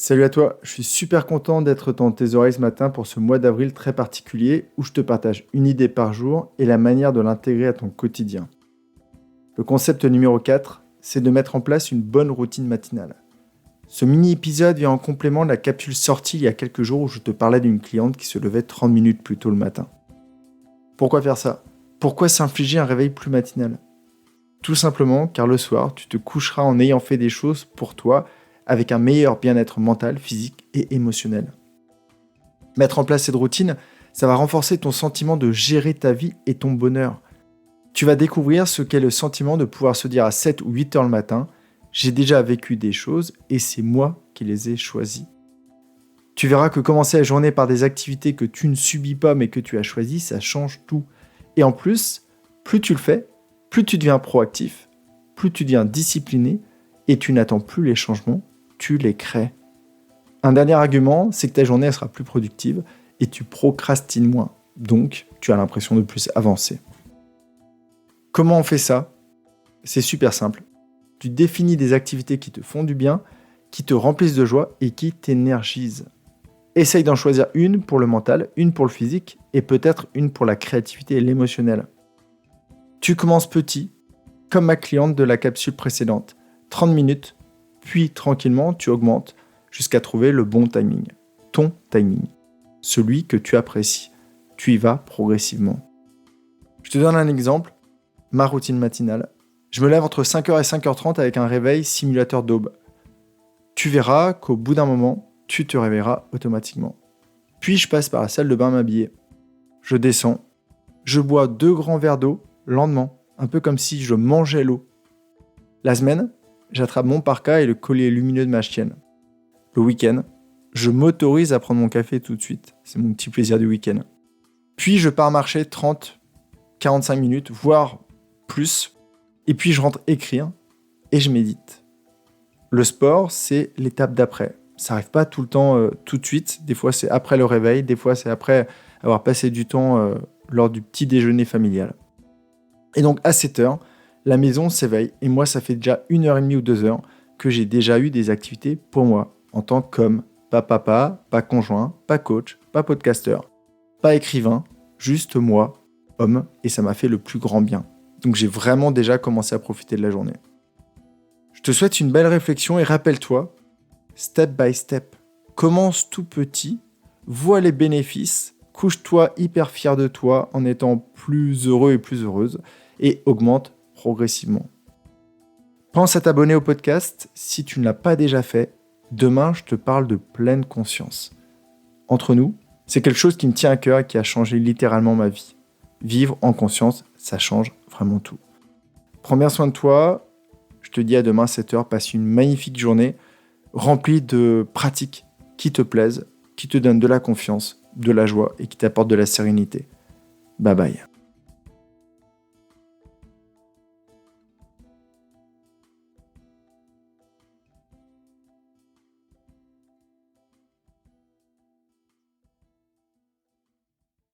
Salut à toi, je suis super content d'être dans tes oreilles ce matin pour ce mois d'avril très particulier où je te partage une idée par jour et la manière de l'intégrer à ton quotidien. Le concept numéro 4, c'est de mettre en place une bonne routine matinale. Ce mini-épisode vient en complément de la capsule sortie il y a quelques jours où je te parlais d'une cliente qui se levait 30 minutes plus tôt le matin. Pourquoi faire ça ? Pourquoi s'infliger un réveil plus matinal ? Tout simplement car le soir, tu te coucheras en ayant fait des choses pour toi avec un meilleur bien-être mental, physique et émotionnel. Mettre en place cette routine, ça va renforcer ton sentiment de gérer ta vie et ton bonheur. Tu vas découvrir ce qu'est le sentiment de pouvoir se dire à 7 ou 8 heures le matin « J'ai déjà vécu des choses et c'est moi qui les ai choisies ». Tu verras que commencer la journée par des activités que tu ne subis pas mais que tu as choisies, ça change tout. Et en plus, plus tu le fais, plus tu deviens proactif, plus tu deviens discipliné et tu n'attends plus les changements, tu les crées. Un dernier argument, c'est que ta journée elle sera plus productive et tu procrastines moins. Donc, tu as l'impression de plus avancer. Comment on fait ça ? C'est super simple. Tu définis des activités qui te font du bien, qui te remplissent de joie et qui t'énergisent. Essaye d'en choisir une pour le mental, une pour le physique et peut-être une pour la créativité et l'émotionnel. Tu commences petit, comme ma cliente de la capsule précédente. 30 minutes, puis tranquillement, tu augmentes jusqu'à trouver le bon timing. Ton timing. Celui que tu apprécies. Tu y vas progressivement. Je te donne un exemple. Ma routine matinale. Je me lève entre 5h et 5h30 avec un réveil simulateur d'aube. Tu verras qu'au bout d'un moment, tu te réveilleras automatiquement. Puis je passe par la salle de bain m'habiller. Je descends. Je bois 2 grands verres d'eau lentement, un peu comme si je mangeais l'eau. La semaine, j'attrape mon parka et le collier lumineux de ma chienne. Le week-end, je m'autorise à prendre mon café tout de suite. C'est mon petit plaisir du week-end. Puis je pars marcher 30, 45 minutes, voire plus. Et puis je rentre écrire et je médite. Le sport, c'est l'étape d'après. Ça n'arrive pas tout le temps tout de suite. Des fois, c'est après le réveil. Des fois, c'est après avoir passé du temps lors du petit déjeuner familial. Et donc, à 7 heures, la maison s'éveille. Et moi, ça fait déjà 1h30 ou 2 heures que j'ai déjà eu des activités pour moi. En tant qu'homme, pas papa, pas conjoint, pas coach, pas podcasteur, pas écrivain. Juste moi, homme. Et ça m'a fait le plus grand bien. Donc, j'ai vraiment déjà commencé à profiter de la journée. Je te souhaite une belle réflexion et rappelle-toi, step by step, commence tout petit, vois les bénéfices, couche-toi hyper fier de toi en étant plus heureux et plus heureuse et augmente progressivement. Pense à t'abonner au podcast si tu ne l'as pas déjà fait. Demain, je te parle de pleine conscience. Entre nous, c'est quelque chose qui me tient à cœur et qui a changé littéralement ma vie. Vivre en conscience, ça change vraiment tout. Prends bien soin de toi. Je te dis à demain 7h, passe une magnifique journée remplie de pratiques qui te plaisent, qui te donnent de la confiance, de la joie et qui t'apportent de la sérénité. Bye bye.